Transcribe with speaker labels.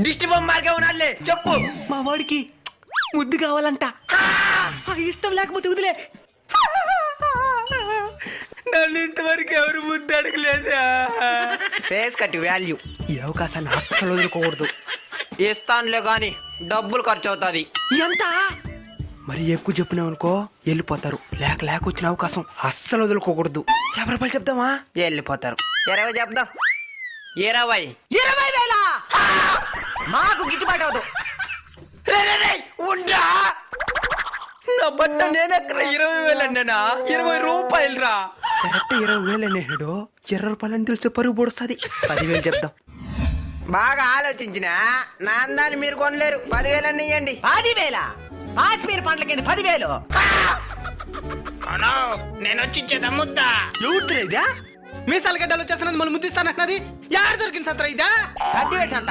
Speaker 1: దిష్టి బొమ్మగా ఉన్నాడులే చెప్పు.
Speaker 2: మా వాడికి ముద్దు కావాలంట. ఇష్టం లేకపోతే వదిలే.
Speaker 1: నన్ను ఇంతవరకు ఎవరు ముద్దు అడగలేదా? Face cut value.
Speaker 2: ఈ అవకాశాన్ని అస్సలు వదులుకోకూడదు.
Speaker 1: ఇస్తానులే గాని డబ్బులు ఖర్చు అవుతుంది.
Speaker 2: ఎంత మరి ఎక్కువ చెప్పినావు అనుకో వెళ్ళిపోతారు. లేక వచ్చిన అవకాశం అస్సలు వదులుకోకూడదు. 50 రూపాయలు చెప్దామా?
Speaker 1: వెళ్ళిపోతారు. 20 చెప్దాం. 20.
Speaker 2: 20,000 మాకు గిట్టుబాటు అవదు.
Speaker 1: ఉండా నా బట్ట నేనెక్కడ 20,000 అన్నానా? 20 రూపాయలు రా.
Speaker 2: సరెక్ట్ 20,000 అనేడు. 20 రూపాయలు అని తెలిసి పరుగు పొడుస్తుంది. 10,000 చెప్దాం.
Speaker 1: బాగా ఆలోచించిన నా అందాన్ని మీరు కొనలేరు. 10,000 అన్న ఇయ్యండి.
Speaker 2: 10,000 కాశ్మీర్ పండ్లకి 10,000.
Speaker 3: నేను వచ్చి ఇచ్చేదా ముద్ద?
Speaker 2: ఎవరు ఇదా? మీసాల గడ్డలు వచ్చేస్తున్నది మనం ముద్దిస్తానన్నది. యారు దొరికింది సంతరా ఇదా?
Speaker 1: సత్యవేట్ సంత